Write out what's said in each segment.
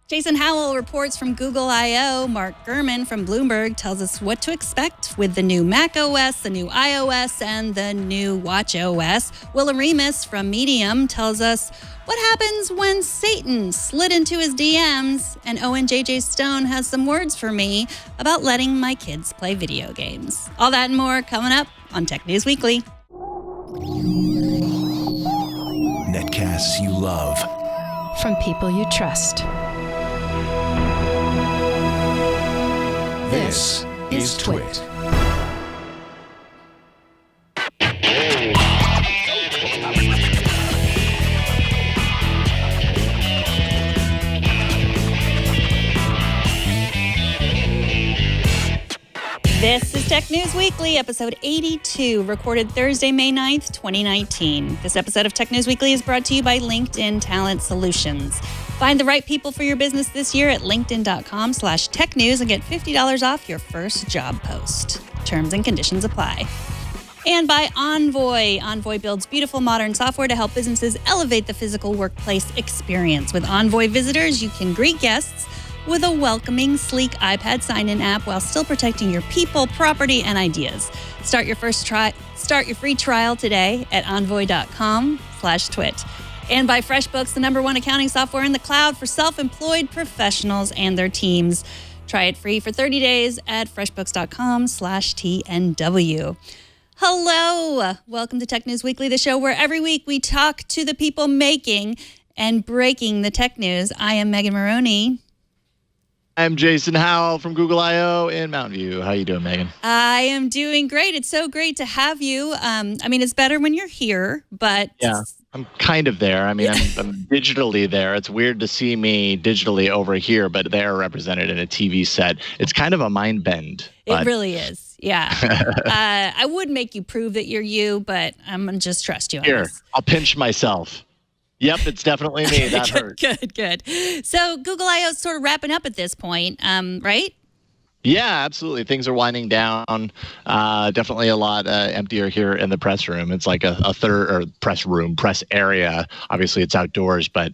Jason Howell reports from Google I/O. Mark Gurman from Bloomberg tells us what to expect with the new Mac OS, the new iOS, and the new Watch OS. Will Oremus from Medium tells us what happens when Satan slid into his DMs. And Owen J.J. Stone has some words for me about letting my kids play video games. All that and more coming up on Tech News Weekly. Netcasts you love. From people you trust. This is Twit. This is Tech News Weekly, episode 82, recorded Thursday, May 9th, 2019. This episode of Tech News Weekly is brought to you by LinkedIn Talent Solutions. Find the right people for your business this year at linkedin.com/technews and get $50 off your first job post. Terms and conditions apply. And by Envoy. Envoy builds beautiful modern software to help businesses elevate the physical workplace experience. With Envoy visitors, you can greet guests with a welcoming, sleek iPad sign-in app while still protecting your people, property, and ideas. Start your free trial today at envoy.com/twit. And by FreshBooks, the #1 accounting software in the cloud for self-employed professionals and their teams. Try it free for 30 days at freshbooks.com/TNW. Hello. Welcome to Tech News Weekly, the show where every week we talk to the people making and breaking the tech news. I am Megan Morrone. I'm Jason Howell from Google I/O in Mountain View. How you doing, Megan? I am doing great. It's so great to have you. It's better when you're here, but... Yeah, I'm kind of there. I'm digitally there. It's weird to see me digitally over here, but they're represented in a TV set. It's kind of a mind bend. It really is, yeah. I would make you prove that you're you, but I'm going to just trust you on Here, this. I'll pinch myself. Yep, it's definitely me. That hurt. Good. So Google I/O is sort of wrapping up at this point, right? Yeah, absolutely. Things are winding down. Definitely a lot emptier here in the press room. It's like a third or press area. Obviously, it's outdoors, but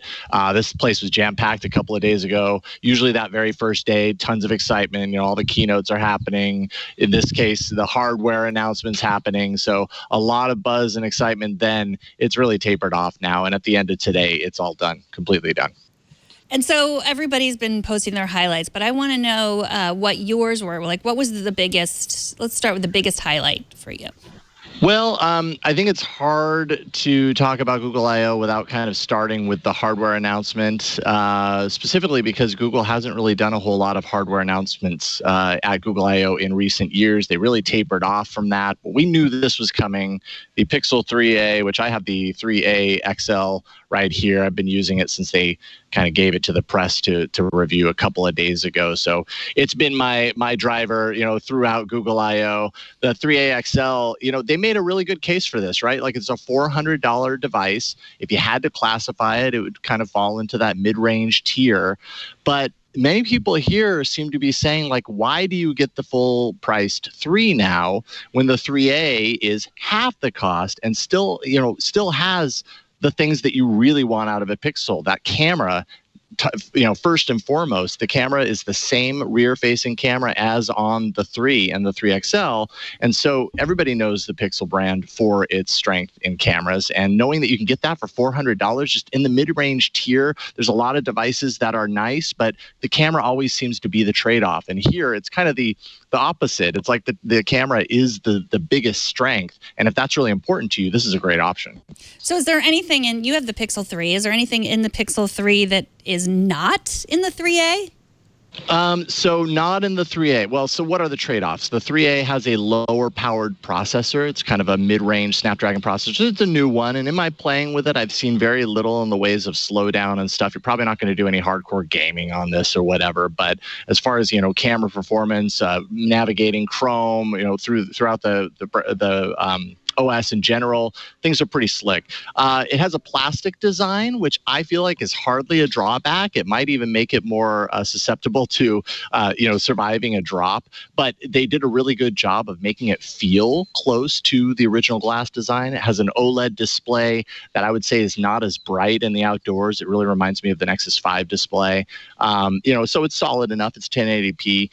this place was jam-packed a couple of days ago. Usually that very first day, tons of excitement. All the keynotes are happening. In this case, the hardware announcements happening. So a lot of buzz and excitement then. It's really tapered off now. And at the end of today, it's all done, completely done. And so everybody's been posting their highlights, but I want to know what yours were. Like, what was the biggest? Let's start with the biggest highlight for you. Well, I think it's hard to talk about Google I/O without kind of starting with the hardware announcement, specifically because Google hasn't really done a whole lot of hardware announcements at Google I/O in recent years. They really tapered off from that. But we knew this was coming. The Pixel 3a, which I have the 3a XL right here. I've been using it since they kind of gave it to the press to review a couple of days ago. So it's been my driver, throughout Google I/O. The 3a XL, they made a really good case for this, right? Like, it's a $400 device. If you had to classify it, it would kind of fall into that mid-range tier. But many people here seem to be saying, like, why do you get the full-priced 3 now when the 3a is half the cost and still has the things that you really want out of a Pixel? That camera, first and foremost, the camera is the same rear-facing camera as on the 3 and the 3 XL. And so everybody knows the Pixel brand for its strength in cameras. And knowing that you can get that for $400 just in the mid-range tier, there's a lot of devices that are nice, but the camera always seems to be the trade-off. And here, it's kind of the opposite. It's like the camera is the biggest strength. And if that's really important to you, this is a great option. So is there anything you have the Pixel 3, is there anything in the Pixel 3 that is not in the 3a? So not in the 3a. Well, so what are the trade-offs? The 3a has a lower powered processor. It's kind of a mid-range Snapdragon processor. It's a new one. And in my playing with it, I've seen very little in the ways of slowdown and stuff. You're probably not going to do any hardcore gaming on this or whatever. But as far as, camera performance, navigating Chrome, throughout the OS in general. Things are pretty slick. It has a plastic design, which I feel like is hardly a drawback. It might even make it more susceptible to, surviving a drop. But they did a really good job of making it feel close to the original glass design. It has an OLED display that I would say is not as bright in the outdoors. It really reminds me of the Nexus 5 display. So it's solid enough. It's 1080p.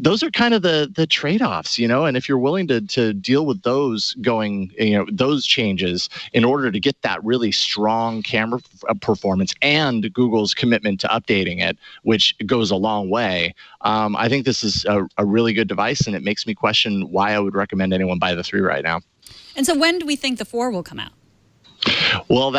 Those are kind of the trade-offs, and if you're willing to deal with those those changes in order to get that really strong camera performance and Google's commitment to updating it, which goes a long way, I think this is a really good device, and it makes me question why I would recommend anyone buy the 3 right now. And so when do we think the 4 will come out? Well,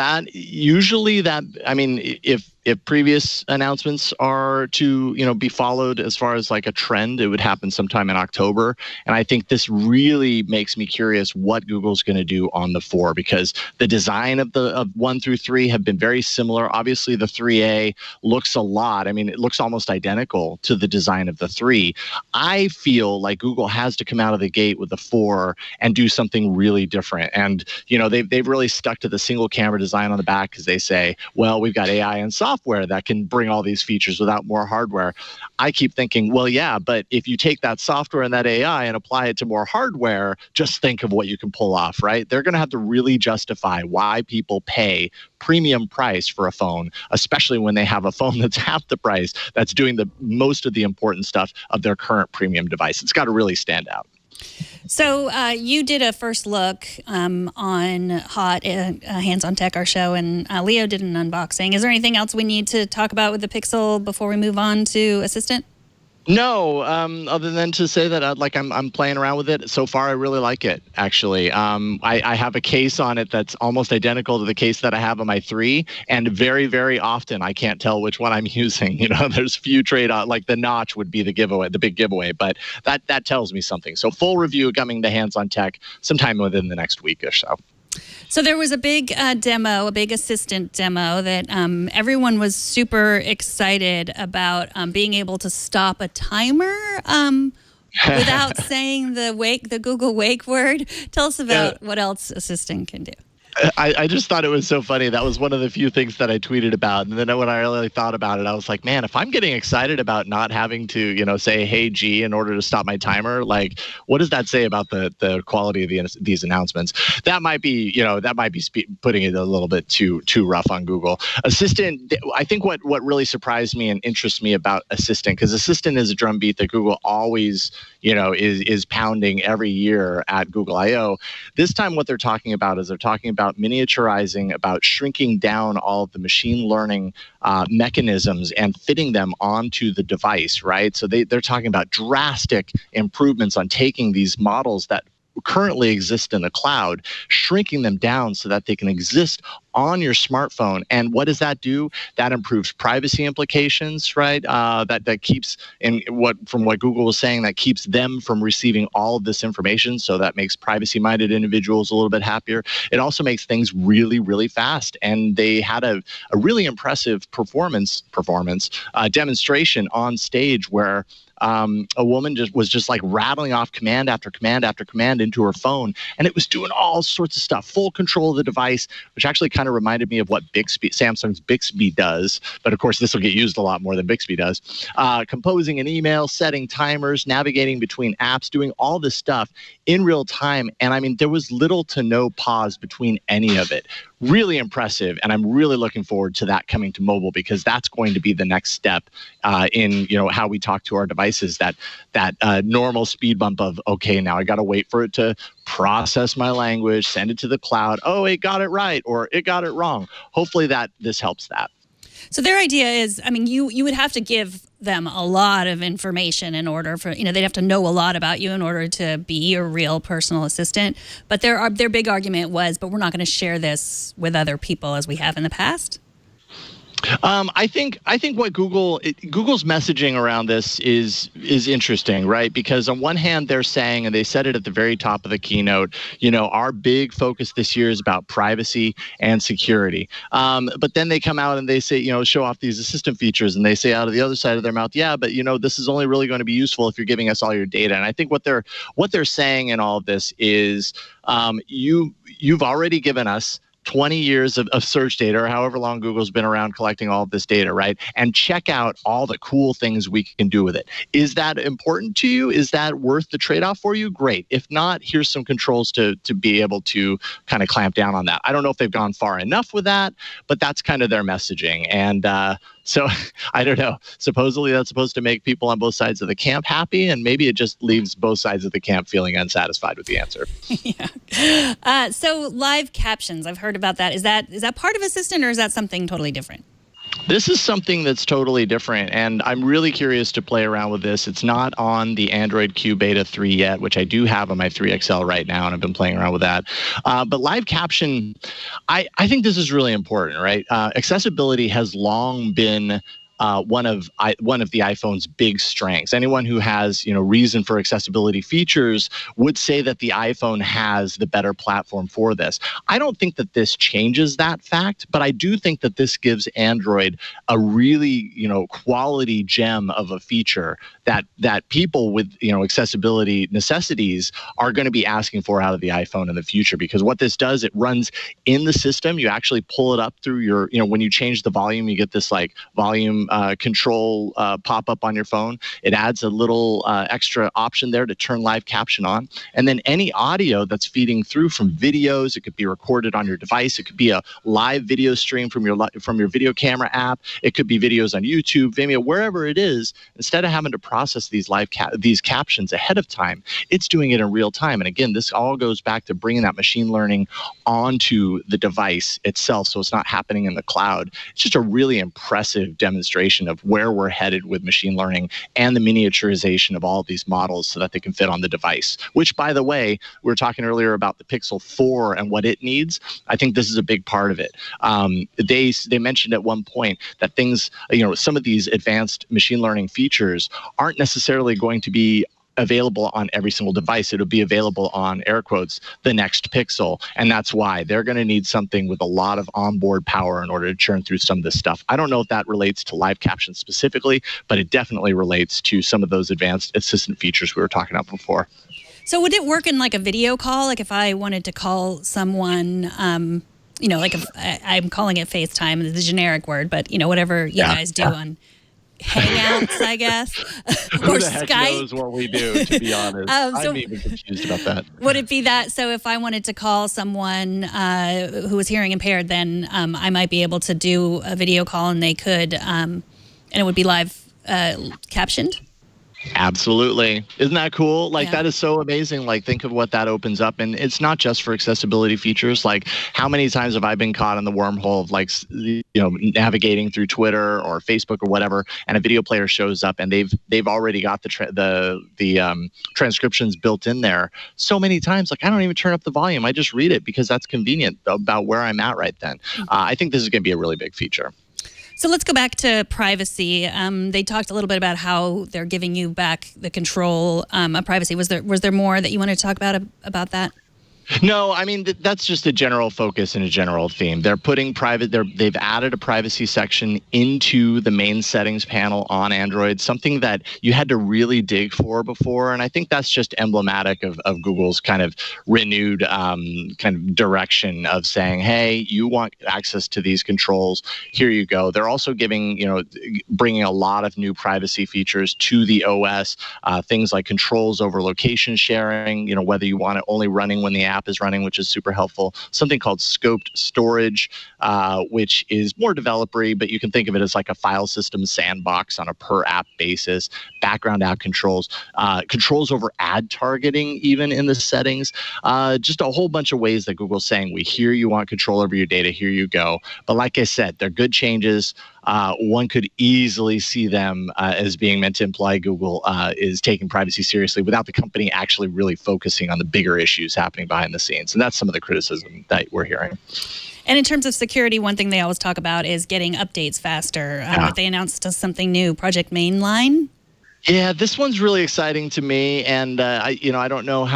if previous announcements are to, be followed as far as like a trend, it would happen sometime in October. And I think this really makes me curious what Google's going to do on the 4, because the design of 1 through 3 have been very similar. Obviously, the 3A looks it looks almost identical to the design of the 3. I feel like Google has to come out of the gate with the 4 and do something really different. And, they've really stuck to the single camera design on the back because they say, well, we've got AI and software that can bring all these features without more hardware. I keep thinking, well, yeah, but if you take that software and that AI and apply it to more hardware, just think of what you can pull off, right? They're going to have to really justify why people pay premium price for a phone, especially when they have a phone that's half the price, that's doing the most of the important stuff of their current premium device. It's got to really stand out. So you did a first look on Hot, Hands on Tech, our show, and Leo did an unboxing. Is there anything else we need to talk about with the Pixel before we move on to Assistant? No, other than to say that I'm playing around with it. So far, I really like it, actually. I have a case on it that's almost identical to the case that I have on my 3, and very, very often I can't tell which one I'm using. There's few trade-off, like the notch would be the big giveaway, but that tells me something. So full review coming to Hands on Tech sometime within the next week or so. So there was a big demo, a big Assistant demo that everyone was super excited about being able to stop a timer without saying the Google wake word. Tell us about what else Assistant can do. I just thought it was so funny. That was one of the few things that I tweeted about. And then when I really thought about it, I was like, man, if I'm getting excited about not having to, say, hey, G, in order to stop my timer, like, what does that say about the quality of these announcements? That might be, putting it a little bit too rough on Google. Assistant, I think what really surprised me and interests me about Assistant, because Assistant is a drumbeat that Google always, is pounding every year at Google I/O. This time what they're talking about is about miniaturizing, about shrinking down all of the machine learning mechanisms and fitting them onto the device, right? So they're talking about drastic improvements on taking these models that currently exist in the cloud, shrinking them down so that they can exist on your smartphone. And what does that do? That improves privacy implications, right? That keeps, from what Google was saying, that keeps them from receiving all of this information. So that makes privacy-minded individuals a little bit happier. It also makes things really, really fast. And they had a really impressive performance demonstration on stage where a woman was like rattling off command after command after command into her phone, and it was doing all sorts of stuff, full control of the device, which actually kind of reminded me of what Samsung's Bixby does. But of course, this will get used a lot more than Bixby does. Composing an email, setting timers, navigating between apps, doing all this stuff in real time. And there was little to no pause between any of it. Really impressive, and I'm really looking forward to that coming to mobile, because that's going to be the next step in how we talk to our devices. That normal speed bump of, okay, now I got to wait for it to process my language, send it to the cloud. Oh, it got it right, or it got it wrong. Hopefully this helps that. So their idea is, you would have to give them a lot of information in order for, they'd have to know a lot about you in order to be your real personal assistant. But their big argument was, but we're not going to share this with other people as we have in the past. I think what Google's messaging around this is interesting, right? Because on one hand, they're saying, and they said it at the very top of the keynote, our big focus this year is about privacy and security. But then they come out and they say, show off these assistant features, and they say out of the other side of their mouth, yeah, but this is only really going to be useful if you're giving us all your data. And I think what they're saying in all of this is, you've already given us 20 years of search data, or however long Google's been around collecting all of this data, right? And check out all the cool things we can do with it. Is that important to you? Is that worth the trade-off for you? Great. If not, here's some controls to be able to kind of clamp down on that. I don't know if they've gone far enough with that, but that's kind of their messaging. And so I don't know. Supposedly that's supposed to make people on both sides of the camp happy, and maybe it just leaves both sides of the camp feeling unsatisfied with the answer. Yeah. So live captions, I've heard about that. Is that part of Assistant, or is that something totally different? This is something that's totally different, and I'm really curious to play around with this. It's not on the Android Q Beta 3 yet, which I do have on my 3XL right now, and I've been playing around with that. But live caption, I think this is really important, right? Accessibility has long been one of the iPhone's big strengths. Anyone who has reason for accessibility features would say that the iPhone has the better platform for this. I don't think that this changes that fact, but I do think that this gives Android a really quality gem of a feature that people with accessibility necessities are going to be asking for out of the iPhone in the future. Because what this does, it runs in the system. You actually pull it up through your when you change the volume, you get this like volume control pop up on your phone. It adds a little extra option there to turn live caption on, and then any audio that's feeding through from videos, it could be recorded on your device, it could be a live video stream from your video camera app, it could be videos on YouTube, Vimeo, wherever it is. Instead of having to process these these captions ahead of time, it's doing it in real time. And again, this all goes back to bringing that machine learning onto the device itself, so it's not happening in the cloud. It's just a really impressive demonstration of where we're headed with machine learning and the miniaturization of all of these models so that they can fit on the device, which, by the way, we were talking earlier about the Pixel 4 and what it needs. I think this is a big part of it. They mentioned at one point that things, some of these advanced machine learning features aren't necessarily going to be available on every single device. It'll be available on, air quotes, the next Pixel. And that's why they're going to need something with a lot of onboard power in order to churn through some of this stuff. I don't know if that relates to live caption specifically, but it definitely relates to some of those advanced assistant features we were talking about before. So would it work in like a video call? Like if I wanted to call someone, like if I'm calling it FaceTime, the generic word, but whatever you guys do on Hangouts, I guess, or Who the heck Skype. knows what we do, to be honest. I'm even confused about that. Would it be that? So if I wanted to call someone who was hearing impaired, then I might be able to do a video call, and they could, and it would be live captioned? Absolutely. Isn't that cool? Like, Yeah. that is so amazing. Like, think of what that opens up. And it's not just for accessibility features. Like, how many times have I been caught in the wormhole of navigating through Twitter or Facebook or whatever, and a video player shows up and they've already got the transcriptions built in there so many times. Like, I don't even turn up the volume. I just read it because that's convenient about where I'm at right then. I think this is going to be a really big feature. So let's go back to privacy. They talked a little bit about how they're giving you back the control of privacy. Was there more that you wanted to talk about that? No, I mean, that's just a general focus and a general theme. They're putting they've added a privacy section into the main settings panel on Android, something that you had to really dig for before. And I think that's just emblematic of Google's kind of renewed kind of direction of saying, hey, you want access to these controls, here you go. They're also bringing a lot of new privacy features to the OS, things like controls over location sharing, whether you want it only running when the app is running, which is super helpful. Something called scoped storage, which is more developer-y, but you can think of it as like a file system sandbox on a per app basis. Background app controls, controls over ad targeting, even in the settings. Just a whole bunch of ways that Google's saying, we hear you want control over your data, here you go. But like I said, they're good changes. One could easily see them as being meant to imply Google is taking privacy seriously without the company actually really focusing on the bigger issues happening behind the scenes. And that's some of the criticism that we're hearing. And in terms of security, one thing they always talk about is getting updates faster. But they announced something new, Project Mainline. Yeah, this one's really exciting to me, and I don't know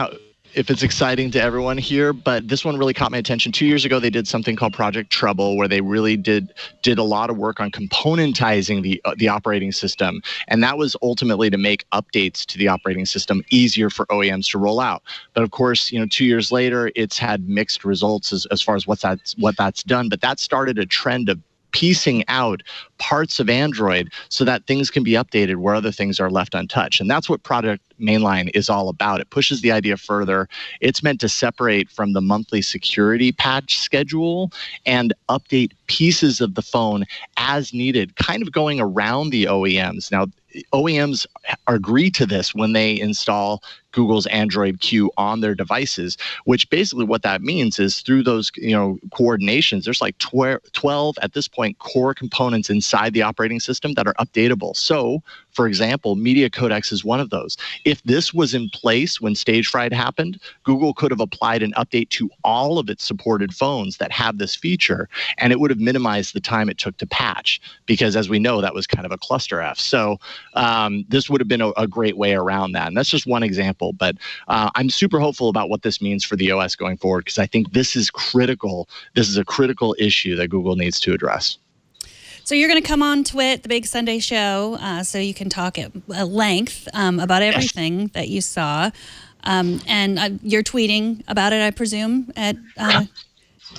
if it's exciting to everyone here, but this one really caught my attention. 2 years ago, they did something called Project Trouble, where they really did a lot of work on componentizing the operating system, and that was ultimately to make updates to the operating system easier for OEMs to roll out. But of course, 2 years later, it's had mixed results as far as what that's done. But that started a trend of piecing out parts of Android so that things can be updated where other things are left untouched. And that's what Project Mainline is all about. It pushes the idea further. It's meant to separate from the monthly security patch schedule and update pieces of the phone as needed, kind of going around the OEMs. Now, OEMs agree to this when they install Google's Android Q on their devices, which basically what that means is through those coordinations, there's like 12 at this point core components inside the operating system that are updatable. So, for example, media codecs is one of those. If this was in place when stage fright happened, Google could have applied an update to all of its supported phones that have this feature, and it would have minimized the time it took to patch, because as we know, that was kind of a cluster F. So this would have been a great way around that. And that's just one example. But I'm super hopeful about what this means for the OS going forward, because I think this is critical. This is a critical issue that Google needs to address. So you're going to come on Twit, the big Sunday show, so you can talk at length about everything that you saw. And you're tweeting about it, I presume, at...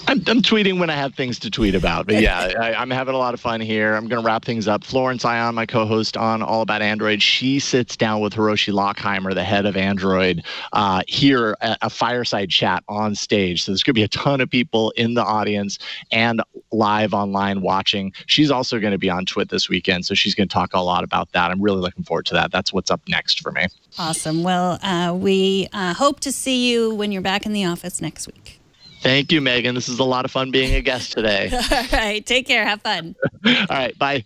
I'm tweeting when I have things to tweet about. But yeah, I'm having a lot of fun here. I'm going to wrap things up. Florence Ion, my co-host on All About Android, she sits down with Hiroshi Lockheimer, the head of Android, here at a fireside chat on stage. So there's going to be a ton of people in the audience and live online watching. She's also going to be on Twit this weekend, so she's going to talk a lot about that. I'm really looking forward to that. That's what's up next for me. Awesome. Well, we hope to see you when you're back in the office next week. Thank you, Megan. This is a lot of fun being a guest today. All right. Take care. Have fun. All right. Bye.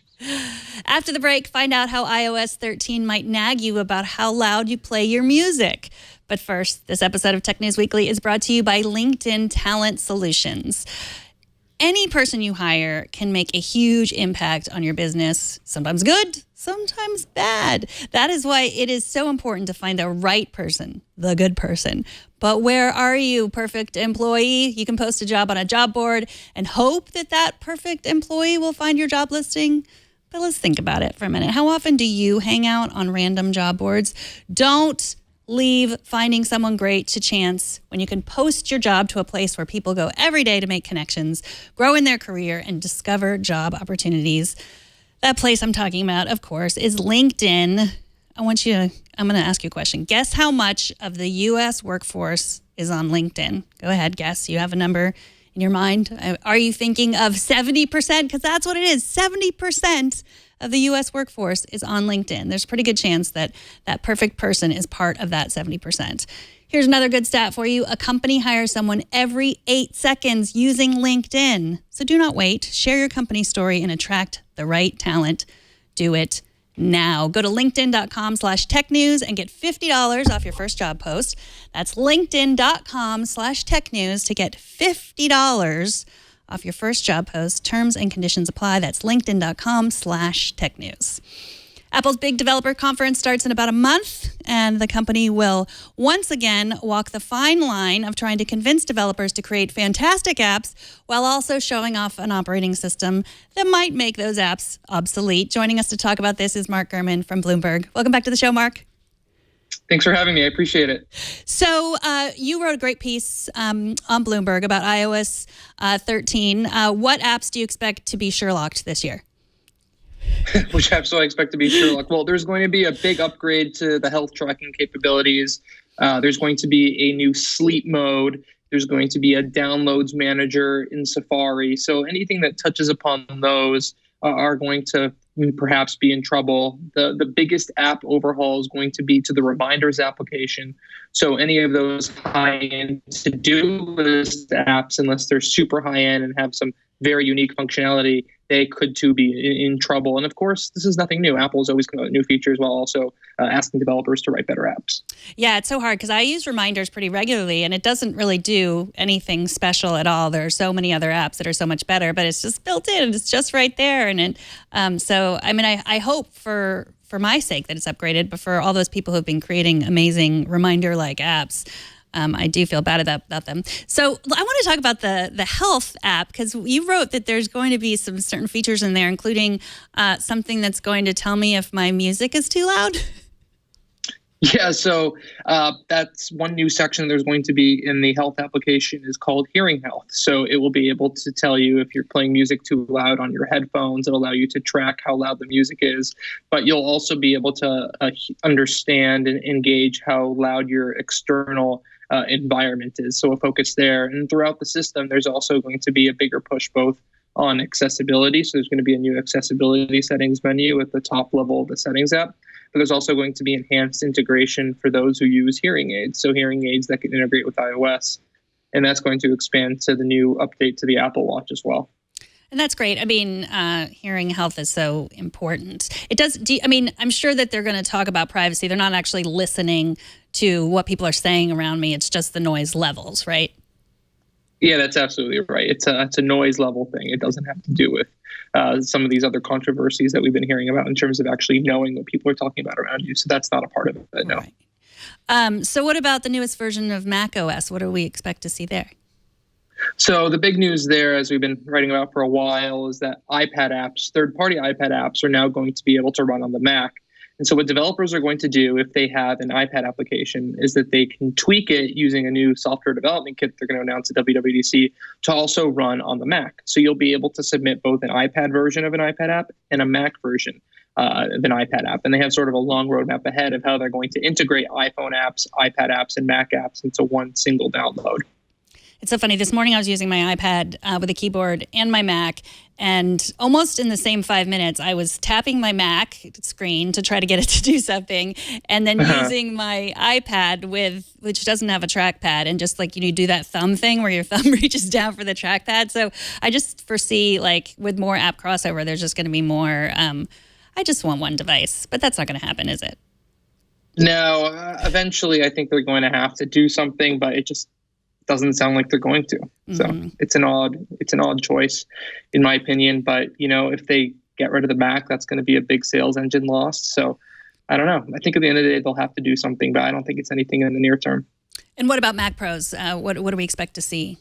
After the break, find out how iOS 13 might nag you about how loud you play your music. But first, this episode of Tech News Weekly is brought to you by LinkedIn Talent Solutions. Any person you hire can make a huge impact on your business, sometimes good, sometimes bad. That is why it is so important to find the right person, the good person. But where are you, perfect employee? You can post a job on a job board and hope that that perfect employee will find your job listing. But let's think about it for a minute. How often do you hang out on random job boards? Don't leave finding someone great to chance when you can post your job to a place where people go every day to make connections, grow in their career, and discover job opportunities. That place I'm talking about, of course, is LinkedIn. I'm going to ask you a question. Guess how much of the U.S. workforce is on LinkedIn? Go ahead, guess. You have a number in your mind. Are you thinking of 70%? Because that's what it is. 70% of the U.S. workforce is on LinkedIn. There's a pretty good chance that that perfect person is part of that 70%. Here's another good stat for you. A company hires someone every 8 seconds using LinkedIn. So do not wait. Share your company story and attract the right talent. Do it now. Go to linkedin.com/technews and get $50 off your first job post. That's linkedin.com/technews to get $50 off your first job post. Terms and conditions apply. That's linkedin.com/technews. Apple's big developer conference starts in about a month, and the company will once again walk the fine line of trying to convince developers to create fantastic apps while also showing off an operating system that might make those apps obsolete. Joining us to talk about this is Mark Gurman from Bloomberg. Welcome back to the show, Mark. Thanks for having me. I appreciate it. So you wrote a great piece on Bloomberg about iOS 13. What apps do you expect to be Sherlocked this year? Which apps do I expect to be Sherlock? Well, there's going to be a big upgrade to the health tracking capabilities. There's going to be a new sleep mode. There's going to be a downloads manager in Safari. So anything that touches upon those are going to perhaps be in trouble. The biggest app overhaul is going to be to the Reminders application. So any of those high-end to-do list apps, unless they're super high-end and have some very unique functionality, they could too be in trouble. And of course, this is nothing new. Apple is always coming out with new features while also asking developers to write better apps. Yeah, it's so hard because I use reminders pretty regularly, and it doesn't really do anything special at all. There are so many other apps that are so much better, but it's just built in. It's just right there. And so, I mean, I hope for my sake that it's upgraded, but for all those people who've been creating amazing reminder-like apps, I do feel bad about them. So I want to talk about the health app, because you wrote that there's going to be some certain features in there, including something that's going to tell me if my music is too loud. Yeah, so that's one new section there's going to be in the health application is called Hearing Health. So it will be able to tell you if you're playing music too loud on your headphones. It'll allow you to track how loud the music is, but you'll also be able to understand and engage how loud your external environment is. So a focus there. And throughout the system, there's also going to be a bigger push both on accessibility. So there's going to be a new accessibility settings menu at the top level of the settings app. But there's also going to be enhanced integration for those who use hearing aids. So hearing aids that can integrate with iOS. And that's going to expand to the new update to the Apple Watch as well. And that's great. I mean, hearing health is so important. It does. I'm sure that they're going to talk about privacy. They're not actually listening to what people are saying around me. It's just the noise levels, right? Yeah, that's absolutely right. It's a noise level thing. It doesn't have to do with some of these other controversies that we've been hearing about in terms of actually knowing what people are talking about around you. So that's not a part of it, no. Right. So what about the newest version of Mac OS? What do we expect to see there? So the big news there, as we've been writing about for a while, is that iPad apps, third-party iPad apps, are now going to be able to run on the Mac. And so what developers are going to do if they have an iPad application is that they can tweak it using a new software development kit they're going to announce at WWDC to also run on the Mac. So you'll be able to submit both an iPad version of an iPad app and a Mac version of an iPad app. And they have sort of a long roadmap ahead of how they're going to integrate iPhone apps, iPad apps, and Mac apps into one single download. It's so funny. This morning I was using my iPad with a keyboard and my Mac, and almost in the same 5 minutes, I was tapping my Mac screen to try to get it to do something, and then using my iPad which doesn't have a trackpad, and just like you do that thumb thing where your thumb reaches down for the trackpad. So I just foresee, like, with more app crossover, there's just going to be more. I just want one device, but that's not going to happen, is it? No, eventually I think they're going to have to do something, but it just doesn't sound like they're going to. So it's an odd choice, in my opinion. But if they get rid of the Mac, that's going to be a big sales engine lost. So I don't know. I think at the end of the day, they'll have to do something, but I don't think it's anything in the near term. And what about Mac Pros? What do we expect to see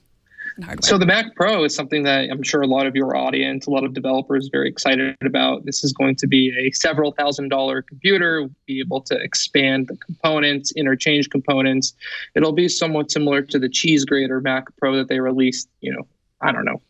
in hardware? So the Mac Pro is something that I'm sure a lot of your audience, a lot of developers are very excited about. This is going to be a several $1,000 computer. We'll be able to expand the components, interchange components. It'll be somewhat similar to the cheese grater Mac Pro that they released,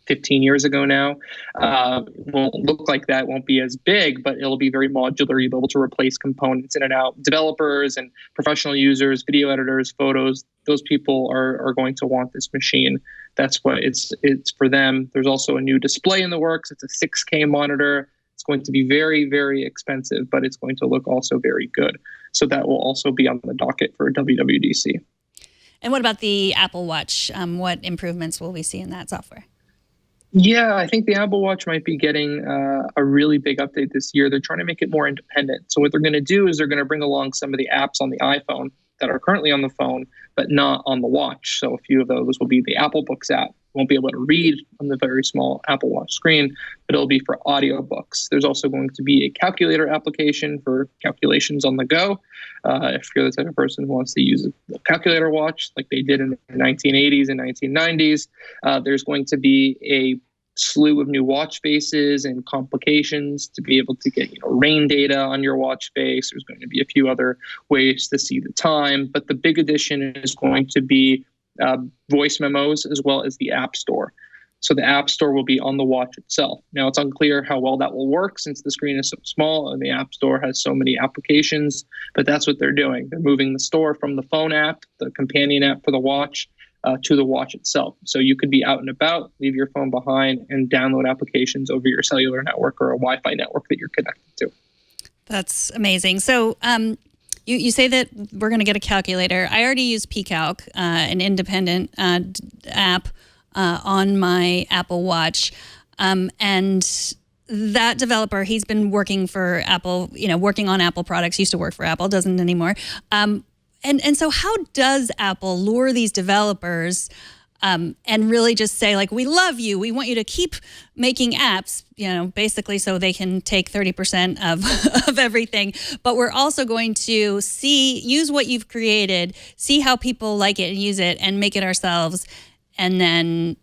15 years ago now. It won't look like that, won't be as big, but it'll be very modular. You'll be able to replace components in and out. Developers and professional users, video editors, photos, those people are going to want this machine. That's what it's for them. There's also a new display in the works. It's a 6K monitor. It's going to be very, very expensive, but it's going to look also very good. So that will also be on the docket for WWDC. And what about the Apple Watch? What improvements will we see in that software? Yeah, I think the Apple Watch might be getting a really big update this year. They're trying to make it more independent. So what they're going to do is they're going to bring along some of the apps on the iPhone that are currently on the phone, but not on the watch. So a few of those will be the Apple Books app. Won't be able to read on the very small Apple Watch screen, but it'll be for audiobooks. There's also going to be a calculator application for calculations on the go. If you're the type of person who wants to use a calculator watch like they did in the 1980s and 1990s, there's going to be a slew of new watch faces and complications to be able to get rain data on your watch face. There's going to be a few other ways to see the time, but the big addition is going to be voice memos as well as the App Store. So the App Store will be on the watch itself. Now, it's unclear how well that will work since the screen is so small and the App Store has so many applications, but that's what they're doing. They're moving the store from the phone app, the companion app for the watch, to the watch itself. So you could be out and about, leave your phone behind, and download applications over your cellular network or a Wi-Fi network that you're connected to. That's amazing. So you say that we're going to get a calculator. I already use pCalc, an independent app on my Apple Watch. And that developer, he's been working for Apple, working on Apple products, used to work for Apple, doesn't anymore. And so how does Apple lure these developers and really just say, like, we love you, we want you to keep making apps, basically so they can take 30% of everything. But we're also going to use what you've created, see how people like it and use it, and make it ourselves. And then,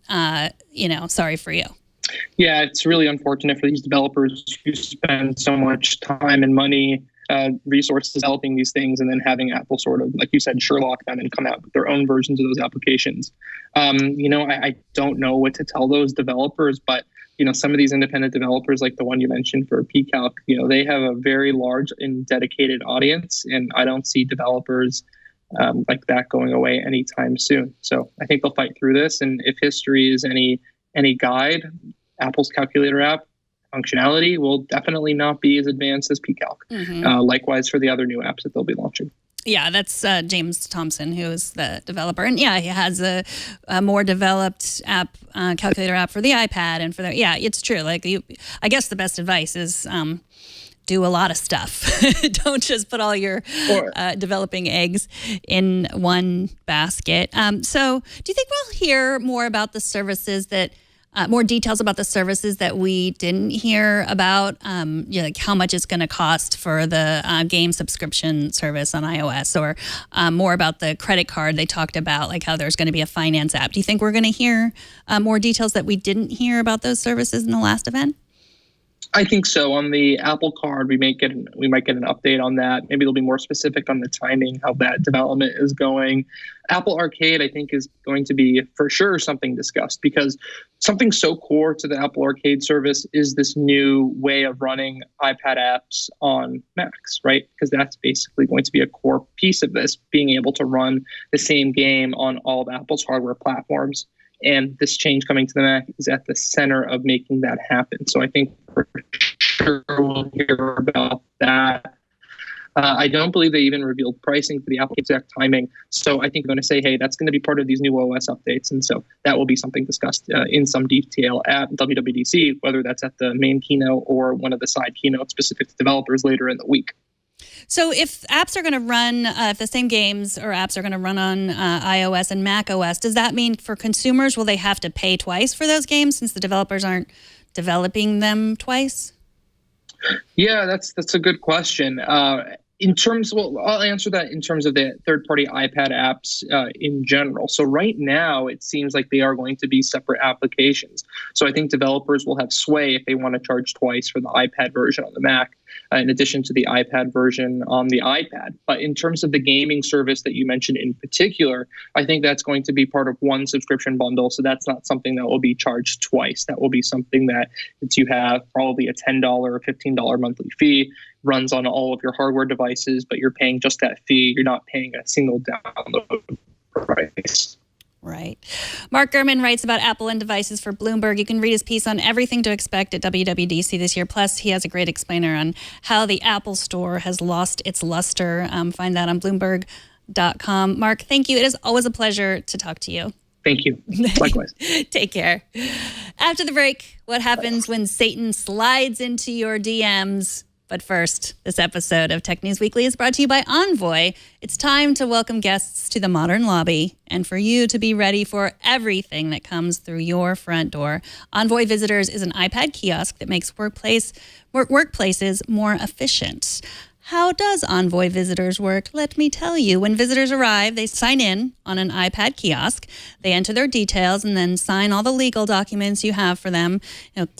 sorry for you. Yeah, it's really unfortunate for these developers who spend so much time and money, resources developing these things, and then having Apple sort of, like you said, Sherlock them and come out with their own versions of those applications. I don't know what to tell those developers, but some of these independent developers, like the one you mentioned for pCalc, they have a very large and dedicated audience, and I don't see developers like that going away anytime soon. So I think they'll fight through this, and if history is any guide, Apple's calculator app functionality will definitely not be as advanced as pCalc. Likewise for the other new apps that they'll be launching. Yeah, that's James Thompson, who is the developer. And yeah, he has a more developed app, calculator app for the iPad and yeah, it's true. Like, I guess the best advice is do a lot of stuff. Don't just put all your developing eggs in one basket. So do you think we'll hear more about the services more details about the services that we didn't hear about, like how much it's going to cost for the game subscription service on iOS, or more about the credit card they talked about, like how there's going to be a finance app? Do you think we're going to hear more details that we didn't hear about those services in the last event? I think so. On the Apple Card, we might get an update on that. Maybe they'll be more specific on the timing, how that development is going. Apple Arcade, I think, is going to be for sure something discussed, because something so core to the Apple Arcade service is this new way of running iPad apps on Macs, right? Because that's basically going to be a core piece of this, being able to run the same game on all of Apple's hardware platforms. And this change coming to the Mac is at the center of making that happen. So I think for sure we'll hear about that. I don't believe they even revealed pricing for the Apple exact timing. So I think they're going to say, hey, that's going to be part of these new OS updates. And so that will be something discussed in some detail at WWDC, whether that's at the main keynote or one of the side keynotes specific to developers later in the week. So if apps are going to run, if the same games or apps are going to run on iOS and Mac OS, does that mean for consumers, will they have to pay twice for those games since the developers aren't developing them twice? Yeah, that's a good question. I'll answer that in terms of the third-party iPad apps in general. So right now, it seems like they are going to be separate applications. So I think developers will have sway if they want to charge twice for the iPad version on the Mac, in addition to the iPad version on the iPad. But in terms of the gaming service that you mentioned in particular, I think that's going to be part of one subscription bundle. So that's not something that will be charged twice. That will be something that you have probably a $10 or $15 monthly fee, runs on all of your hardware devices, but you're paying just that fee. You're not paying a single download price. Right. Mark Gurman writes about Apple and devices for Bloomberg. You can read his piece on everything to expect at WWDC this year. Plus, he has a great explainer on how the Apple Store has lost its luster. Find that on Bloomberg.com. Mark, thank you. It is always a pleasure to talk to you. Thank you. Likewise. Take care. After the break, what happens when Satan slides into your DMs? But first, this episode of Tech News Weekly is brought to you by Envoy. It's time to welcome guests to the modern lobby and for you to be ready for everything that comes through your front door. Envoy Visitors is an iPad kiosk that makes workplaces more efficient. How does Envoy Visitors work? Let me tell you. When visitors arrive, they sign in on an iPad kiosk. They enter their details and then sign all the legal documents you have for them,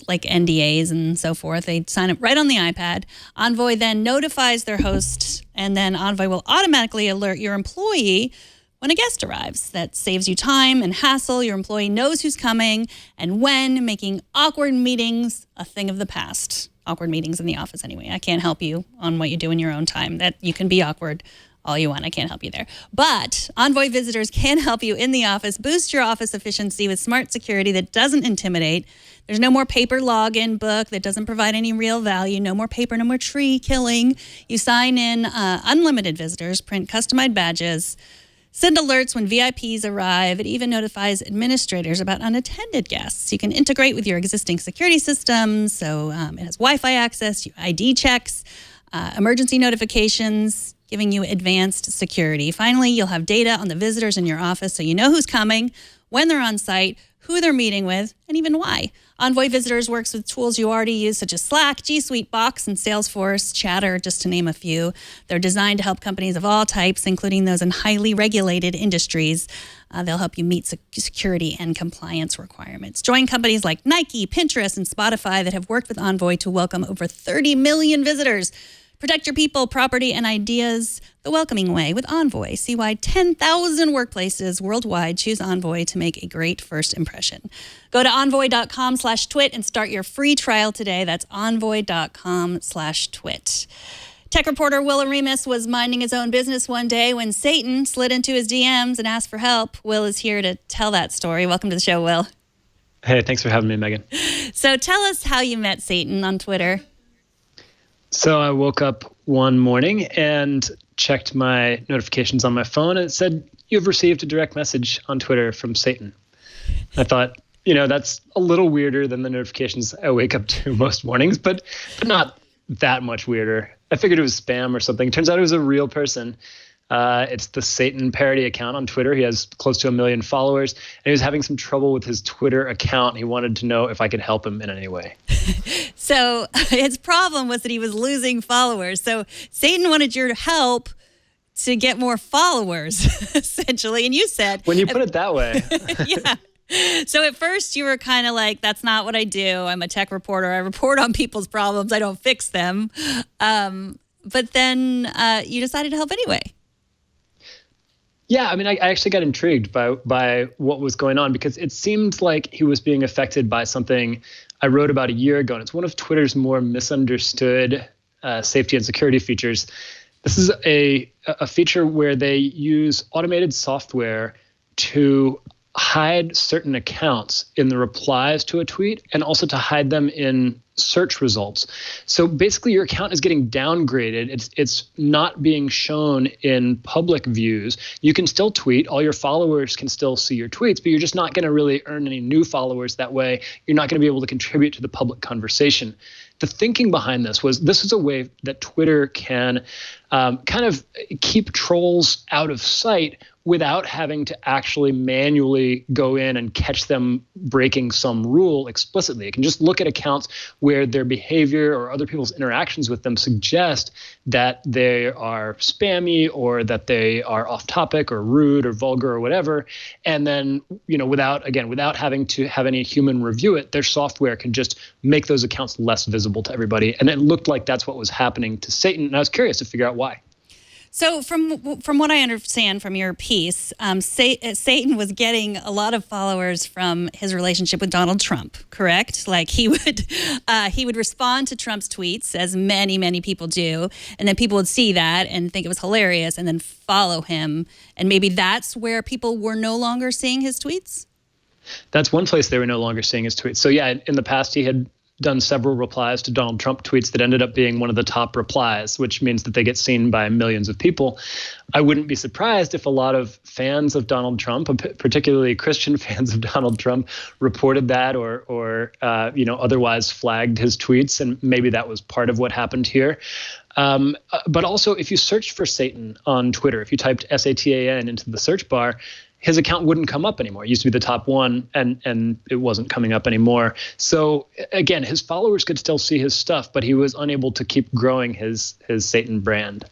like NDAs and so forth. They sign it right on the iPad. Envoy then notifies their host, and then Envoy will automatically alert your employee when a guest arrives. That saves you time and hassle. Your employee knows who's coming and when, making awkward meetings a thing of the past. Awkward meetings in the office anyway. I can't help you on what you do in your own time. That you can be awkward all you want. I can't help you there. But Envoy Visitors can help you in the office, boost your office efficiency with smart security that doesn't intimidate. There's no more paper login book that doesn't provide any real value. No more paper, no more tree killing. You sign in unlimited visitors, print customized badges, Send alerts when VIPs arrive. It even notifies administrators about unattended guests. You can integrate with your existing security systems. So it has Wi-Fi access, ID checks, emergency notifications, giving you advanced security. Finally, you'll have data on the visitors in your office so you know who's coming, when they're on site, who they're meeting with, and even why. Envoy Visitors works with tools you already use, such as Slack, G Suite, Box, and Salesforce, Chatter, just to name a few. They're designed to help companies of all types, including those in highly regulated industries. They'll help you meet security and compliance requirements. Join companies like Nike, Pinterest, and Spotify that have worked with Envoy to welcome over 30 million visitors. Protect your people, property, and ideas the welcoming way with Envoy. See why 10,000 workplaces worldwide choose Envoy to make a great first impression. Go to envoy.com/twit and start your free trial today. That's envoy.com/twit. Tech reporter Will Oremus was minding his own business one day when Satan slid into his DMs and asked for help. Will is here to tell that story. Welcome to the show, Will. Hey, thanks for having me, Megan. So tell us how you met Satan on Twitter. So I woke up one morning and checked my notifications on my phone, and it said, "You've received a direct message on Twitter from Satan." I thought, that's a little weirder than the notifications I wake up to most mornings, but not that much weirder. I figured it was spam or something. Turns out it was a real person. It's the Satan parody account on Twitter. He has close to 1 million followers, and he was having some trouble with his Twitter account. He wanted to know if I could help him in any way. So his problem was that he was losing followers. So Satan wanted your help to get more followers, essentially. And you said... When you put it that way. Yeah. So at first you were kind of like, that's not what I do. I'm a tech reporter. I report on people's problems. I don't fix them. But then you decided to help anyway. Yeah, I mean, I actually got intrigued by what was going on because it seemed like he was being affected by something I wrote about a year ago. And it's one of Twitter's more misunderstood safety and security features. This is a feature where they use automated software to hide certain accounts in the replies to a tweet and also to hide them in search results. So basically your account is getting downgraded. It's not being shown in public views. You can still tweet. All your followers can still see your tweets, but you're just not going to really earn any new followers that way. You're not going to be able to contribute to the public conversation. The thinking behind this is a way that Twitter can kind of keep trolls out of sight without having to actually manually go in and catch them breaking some rule explicitly. It can just look at accounts where their behavior or other people's interactions with them suggest that they are spammy or that they are off topic or rude or vulgar or whatever. And then, without having to have any human review it, their software can just make those accounts less visible to everybody. And it looked like that's what was happening to Satan. And I was curious to figure out why. So from what I understand from your piece, Satan was getting a lot of followers from his relationship with Donald Trump, correct? Like he would respond to Trump's tweets, as many people do, and then people would see that and think it was hilarious and then follow him. And maybe that's where people were no longer seeing his tweets? That's one place they were no longer seeing his tweets. So yeah, in the past he had done several replies to Donald Trump tweets that ended up being one of the top replies, which means that they get seen by millions of people. I wouldn't be surprised if a lot of fans of Donald Trump, particularly Christian fans of Donald Trump, reported that or otherwise flagged his tweets, and maybe that was part of what happened here. But also, if you searched for Satan on Twitter, if you typed Satan into the search bar, his account wouldn't come up anymore. It used to be the top one, and it wasn't coming up anymore. So again, his followers could still see his stuff, but he was unable to keep growing his Satan brand.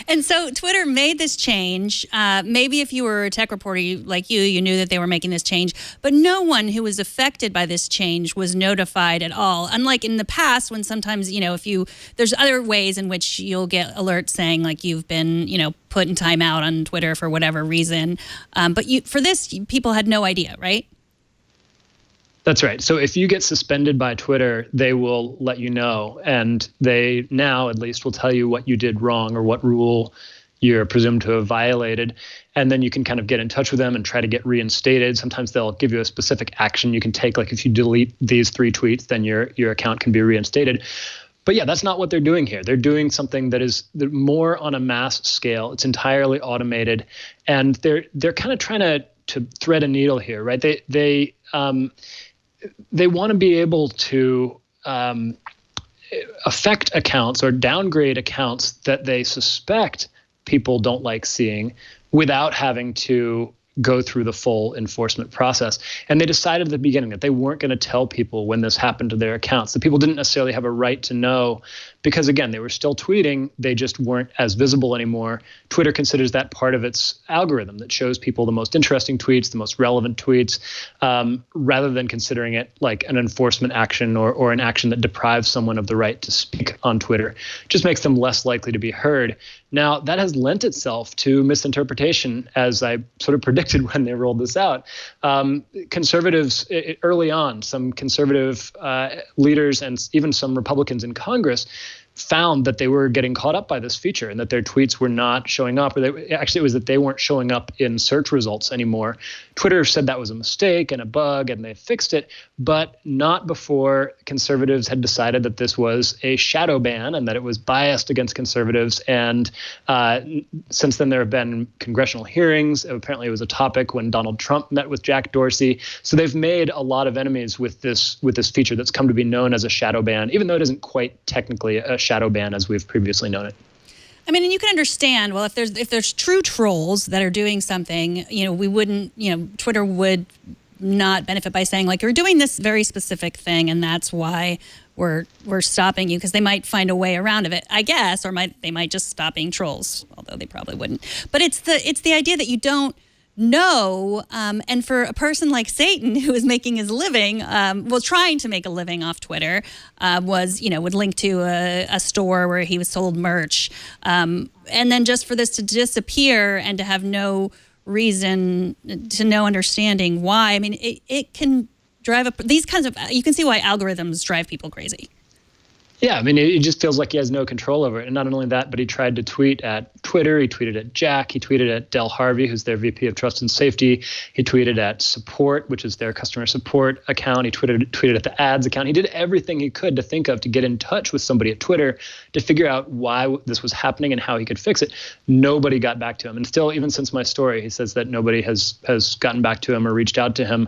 And so Twitter made this change. Maybe if you were a tech reporter like you knew that they were making this change, but no one who was affected by this change was notified at all. Unlike in the past when sometimes, there's other ways in which you'll get alerts saying like you've been, put in timeout on Twitter for whatever reason. But for this, people had no idea, right? That's right. So if you get suspended by Twitter, they will let you know. And they now at least will tell you what you did wrong or what rule you're presumed to have violated. And then you can kind of get in touch with them and try to get reinstated. Sometimes they'll give you a specific action you can take. Like if you delete these 3 tweets, then your account can be reinstated. But yeah, that's not what they're doing here. They're doing something that is more on a mass scale. It's entirely automated, and they're kind of trying to thread a needle here, right? They want to be able to affect accounts or downgrade accounts that they suspect people don't like seeing without having to go through the full enforcement process. And they decided at the beginning that they weren't going to tell people when this happened to their accounts. The people didn't necessarily have a right to know because, again, they were still tweeting. They just weren't as visible anymore. Twitter considers that part of its algorithm that shows people the most interesting tweets, the most relevant tweets, rather than considering it like an enforcement action or an action that deprives someone of the right to speak on Twitter. Just makes them less likely to be heard. Now, that has lent itself to misinterpretation, as I sort of predicted when they rolled this out. Conservatives, early on, some conservative leaders and even some Republicans in Congress found that they were getting caught up by this feature and that their tweets were not showing up, or actually it was that they weren't showing up in search results anymore. Twitter said that was a mistake and a bug, and they fixed it, but not before conservatives had decided that this was a shadow ban and that it was biased against conservatives. And since then, there have been congressional hearings. Apparently, it was a topic when Donald Trump met with Jack Dorsey. So they've made a lot of enemies with this feature that's come to be known as a shadow ban, even though it isn't quite technically a shadow ban as we've previously known it. I mean, and you can understand, well, if there's true trolls that are doing something, we wouldn't, Twitter would not benefit by saying, like, you're doing this very specific thing and that's why we're stopping you, because they might find a way around of it, I guess, or they might just stop being trolls, although they probably wouldn't. But it's the idea that you don't know, and for a person like Satan, who is making his living, trying to make a living off Twitter, would link to a store where he was sold merch, and then just for this to disappear and to have no reason to no understanding why. I mean, it can drive up these kinds of. You can see why algorithms drive people crazy. Yeah, I mean, it just feels like he has no control over it. And not only that, but he tried to tweet at Twitter. He tweeted at Jack. He tweeted at Del Harvey, who's their VP of Trust and Safety. He tweeted at Support, which is their customer support account. He tweeted at the ads account. He did everything he could to think of to get in touch with somebody at Twitter to figure out why this was happening and how he could fix it. Nobody got back to him. And still, even since my story, he says that nobody has gotten back to him or reached out to him.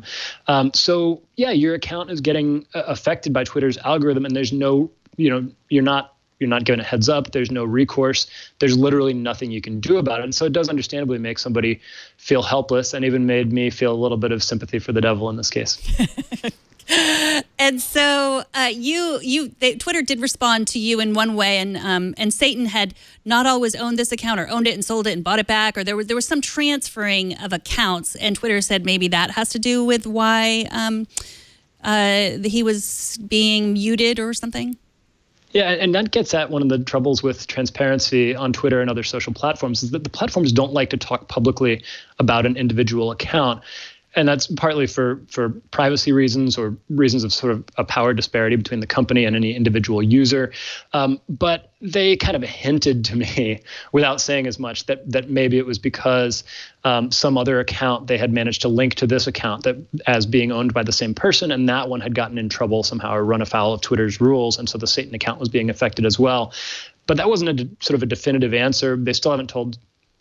So, yeah, your account is getting affected by Twitter's algorithm, and there's no you're not given a heads up. There's no recourse. There's literally nothing you can do about it. And so it does understandably make somebody feel helpless, and even made me feel a little bit of sympathy for the devil in this case. And so Twitter did respond to you in one way, and Satan had not always owned this account, or owned it and sold it and bought it back, or there was some transferring of accounts, and Twitter said maybe that has to do with why he was being muted or something. Yeah, and that gets at one of the troubles with transparency on Twitter and other social platforms, is that the platforms don't like to talk publicly about an individual account. And that's partly for privacy reasons, or reasons of sort of a power disparity between the company and any individual user. But they kind of hinted to me, without saying as much, that maybe it was because some other account they had managed to link to this account that as being owned by the same person, and that one had gotten in trouble somehow or run afoul of Twitter's rules, and so the Satan account was being affected as well. But that wasn't sort of a definitive answer. They still haven't told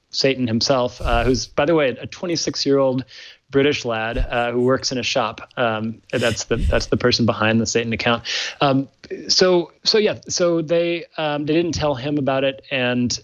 Satan himself, who's, by the way, a 26-year-old British lad who works in a shop. That's the person behind the Satan account. So they didn't tell him about it, and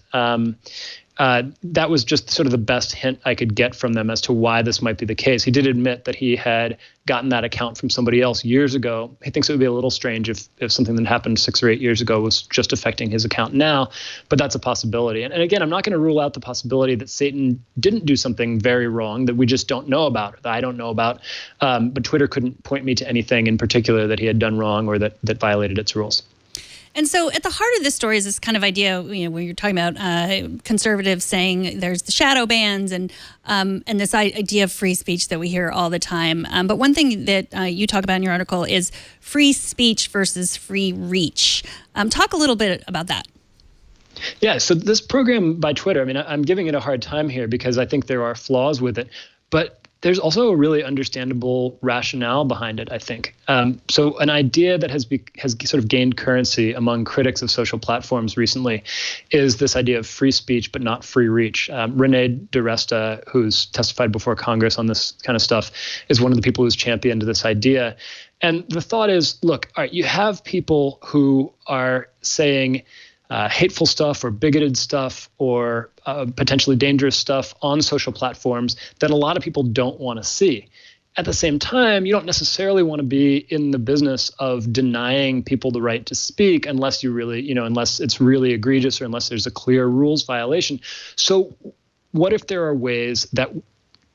that was just sort of the best hint I could get from them as to why this might be the case. He did admit that he had gotten that account from somebody else years ago. He thinks it would be a little strange if something that happened 6 or 8 years ago was just affecting his account now, but that's a possibility. And again, I'm not going to rule out the possibility that Satan didn't do something very wrong that we just don't know about, or that I don't know about, but Twitter couldn't point me to anything in particular that he had done wrong or that violated its rules. And so at the heart of this story is this kind of idea, when you're talking about conservatives saying there's the shadow bans and this idea of free speech that we hear all the time. But one thing that you talk about in your article is free speech versus free reach. Talk a little bit about that. Yeah, so this program by Twitter, I mean, I'm giving it a hard time here because I think there are flaws with it. But there's also a really understandable rationale behind it, I think. So an idea that has sort of gained currency among critics of social platforms recently is this idea of free speech but not free reach. Renee DiResta, who's testified before Congress on this kind of stuff, is one of the people who's championed this idea. And the thought is, look, all right, you have people who are saying hateful stuff or bigoted stuff or potentially dangerous stuff on social platforms that a lot of people don't want to see. At the same time, you don't necessarily want to be in the business of denying people the right to speak unless you really, unless it's really egregious or unless there's a clear rules violation. So what if there are ways that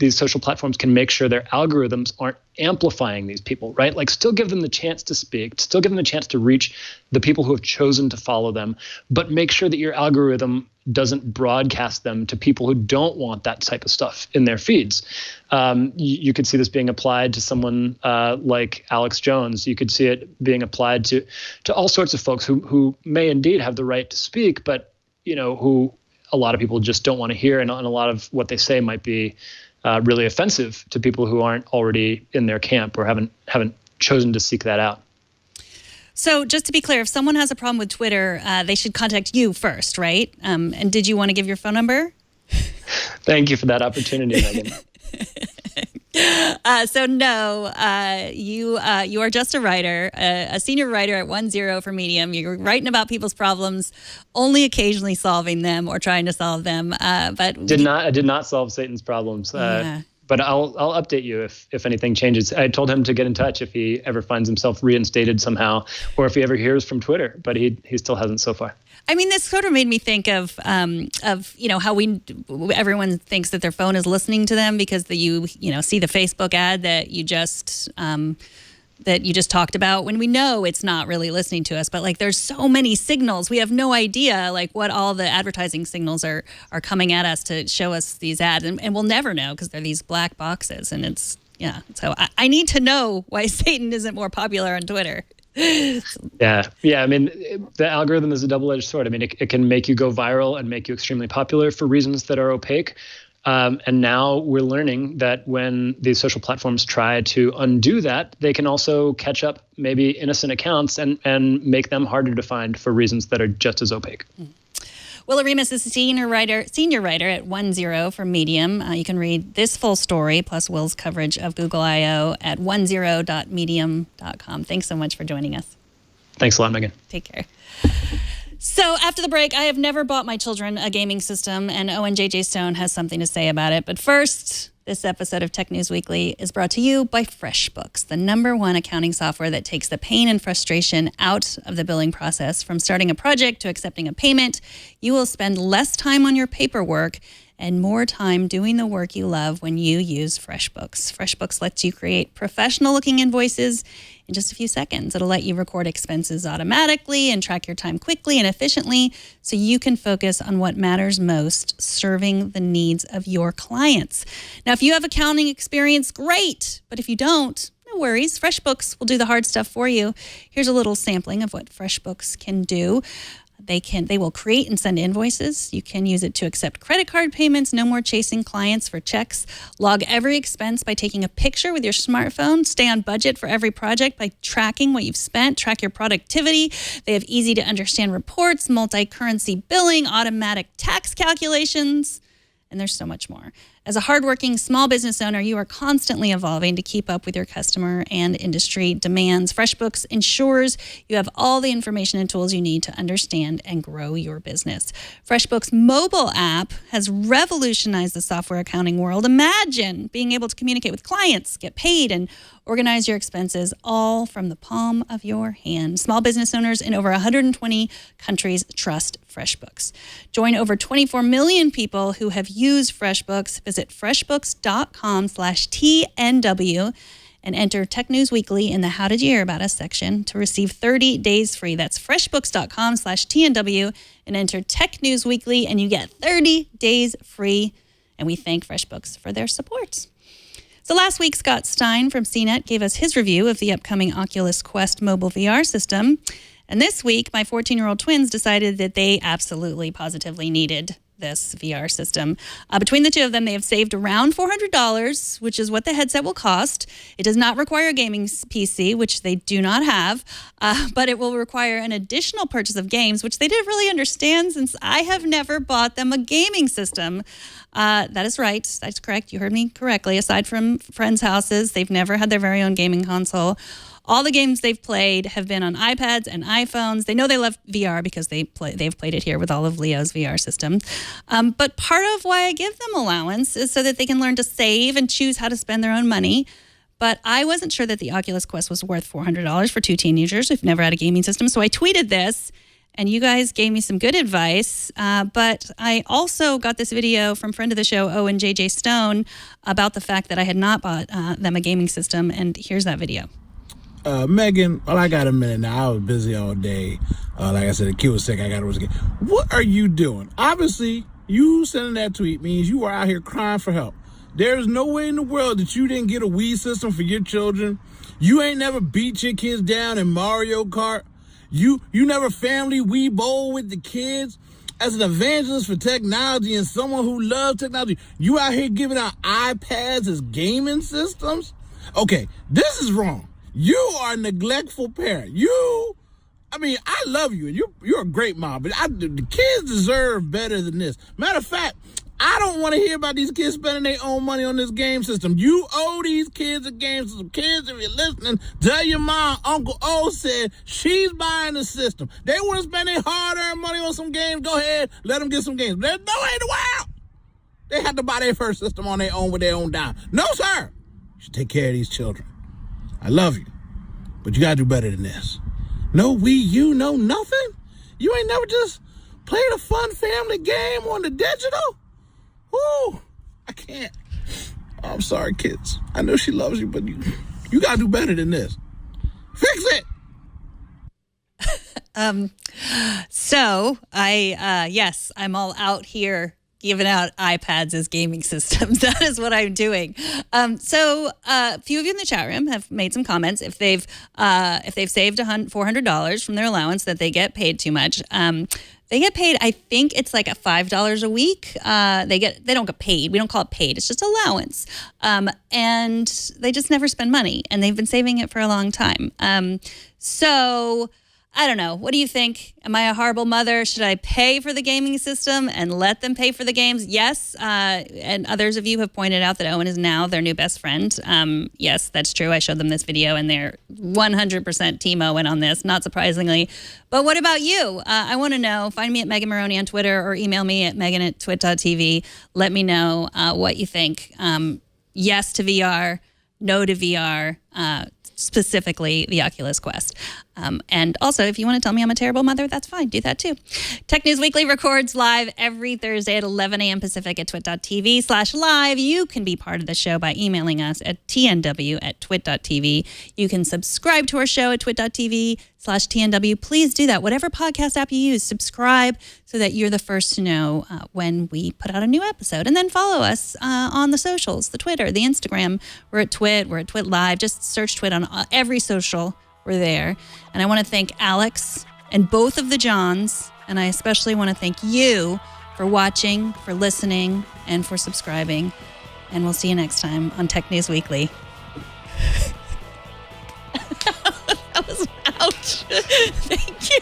these social platforms can make sure their algorithms aren't amplifying these people, right? Like still give them the chance to speak, still give them the chance to reach the people who have chosen to follow them, but make sure that your algorithm doesn't broadcast them to people who don't want that type of stuff in their feeds. You could see this being applied to someone like Alex Jones. You could see it being applied to all sorts of folks who may indeed have the right to speak, but who a lot of people just don't want to hear, and a lot of what they say might be really offensive to people who aren't already in their camp or haven't chosen to seek that out. So just to be clear, if someone has a problem with Twitter, they should contact you first, right? And did you want to give your phone number? Thank you for that opportunity, Megan. So no, you are just a writer, a senior writer at OneZero for Medium. You're writing about people's problems, only occasionally solving them or trying to solve them. But I did not solve Satan's problems. But I'll update you if anything changes. I told him to get in touch if he ever finds himself reinstated somehow, or if he ever hears from Twitter. But he still hasn't so far. I mean, this sort of made me think of how everyone thinks that their phone is listening to them because you see the Facebook ad that you just talked about, when we know it's not really listening to us. But like, there's so many signals, we have no idea like what all the advertising signals are coming at us to show us these ads, and we'll never know because they're these black boxes. And so I need to know why Satan isn't more popular on Twitter. Yeah. I mean, the algorithm is a double-edged sword. I mean, it can make you go viral and make you extremely popular for reasons that are opaque. And now we're learning that when these social platforms try to undo that, they can also catch up maybe innocent accounts and make them harder to find for reasons that are just as opaque. Will Oremus is a senior writer at OneZero for Medium. You can read this full story plus Will's coverage of Google I.O. at onezero.medium.com. Thanks so much for joining us. Thanks a lot, Megan. Take care. So after the break, I have never bought my children a gaming system, and Owen J.J. Stone has something to say about it. But first, this episode of Tech News Weekly is brought to you by FreshBooks, the #1 accounting software that takes the pain and frustration out of the billing process. From starting a project to accepting a payment, you will spend less time on your paperwork and more time doing the work you love when you use FreshBooks. FreshBooks lets you create professional-looking invoices in just a few seconds. It'll let you record expenses automatically and track your time quickly and efficiently so you can focus on what matters most, serving the needs of your clients. Now, if you have accounting experience, great. But if you don't, no worries. FreshBooks will do the hard stuff for you. Here's a little sampling of what FreshBooks can do. They will create and send invoices. You can use it to accept credit card payments. No more chasing clients for checks. Log every expense by taking a picture with your smartphone. Stay on budget for every project by tracking what you've spent. Track your productivity. They have easy to understand reports, multi-currency billing, automatic tax calculations, and there's so much more. As a hardworking small business owner, you are constantly evolving to keep up with your customer and industry demands. FreshBooks ensures you have all the information and tools you need to understand and grow your business. FreshBooks mobile app has revolutionized the software accounting world. Imagine being able to communicate with clients, get paid, and organize your expenses all from the palm of your hand. Small business owners in over 120 countries trust FreshBooks. Join over 24 million people who have used FreshBooks. Visit freshbooks.com/TNW and enter Tech News Weekly in the How Did You Hear About Us section to receive 30 days free. That's freshbooks.com/TNW and enter Tech News Weekly and you get 30 days free. And we thank FreshBooks for their support. So last week, Scott Stein from CNET gave us his review of the upcoming Oculus Quest mobile VR system. And this week, my 14-year-old twins decided that they absolutely, positively needed this VR system. Between the two of them, they have saved around $400, which is what the headset will cost. It does not require a gaming PC, which they do not have, but it will require an additional purchase of games, which they didn't really understand since I have never bought them a gaming system. That is right. That's correct. You heard me correctly. Aside from friends' houses, they've never had their very own gaming console. All the games they've played have been on iPads and iPhones. They know they love VR because they've played it here with all of Leo's VR system. But part of why I give them allowance is so that they can learn to save and choose how to spend their own money. But I wasn't sure that the Oculus Quest was worth $400 for two teenagers who've never had a gaming system. So I tweeted this, and you guys gave me some good advice. But I also got this video from friend of the show, Owen JJ Stone, about the fact that I had not bought them a gaming system. And here's that video. Megan, well, I got a minute now. I was busy all day. Like I said, the kid was sick. I got to work again. What are you doing? Obviously, you sending that tweet means you are out here crying for help. There's no way in the world that you didn't get a Wii system for your children. You ain't never beat your kids down in Mario Kart. You never family Wii bowl with the kids. As an evangelist for technology and someone who loves technology, you out here giving out iPads as gaming systems? Okay, this is wrong. You are a neglectful parent. I love you. You're a great mom, but the kids deserve better than this. Matter of fact, I don't want to hear about these kids spending their own money on this game system. You owe these kids a game system. Kids, if you're listening, tell your mom, Uncle O said she's buying the system. They want to spend their hard-earned money on some games. Go ahead, let them get some games. There's no way in the world they have to buy their first system on their own with their own dime. No, sir. You should take care of these children. I love you, but you gotta do better than this. No Wii U, no nothing? You ain't never just played a fun family game on the digital? Ooh, I can't. Oh, I'm sorry, kids. I know she loves you, but you gotta do better than this. Fix it! So yes, I'm all out here giving out iPads as gaming systems. That is what I'm doing. So a few of you in the chat room have made some comments. If they've saved $400 from their allowance, that they get paid too much. They get paid, I think it's like $5 a week. They don't get paid. We don't call it paid. It's just allowance. And they just never spend money. And they've been saving it for a long time. So I don't know. What do you think? Am I a horrible mother? Should I pay for the gaming system and let them pay for the games? Yes. And others of you have pointed out that Owen is now their new best friend. Yes, that's true. I showed them this video and they're 100% Team Owen on this, not surprisingly. But what about you? I want to know. Find me at Megan Morrone on Twitter or email me at megan@twit.tv. Let me know what you think. Yes to VR, no to VR, specifically the Oculus Quest. And also, if you want to tell me I'm a terrible mother, that's fine. Do that too. Tech News Weekly records live every Thursday at 11 a.m. Pacific at twit.tv/live. You can be part of the show by emailing us at tnw@twit.tv. You can subscribe to our show at twit.tv/TNW. Please do that. Whatever podcast app you use, subscribe so that you're the first to know when we put out a new episode. And then follow us on the socials, the Twitter, the Instagram. We're at Twit. We're at Twit Live. Just search Twit on every social. We're there. And I want to thank Alex and both of the Johns. And I especially want to thank you for watching, for listening, and for subscribing. And we'll see you next time on Tech News Weekly. That was ouch. Thank you.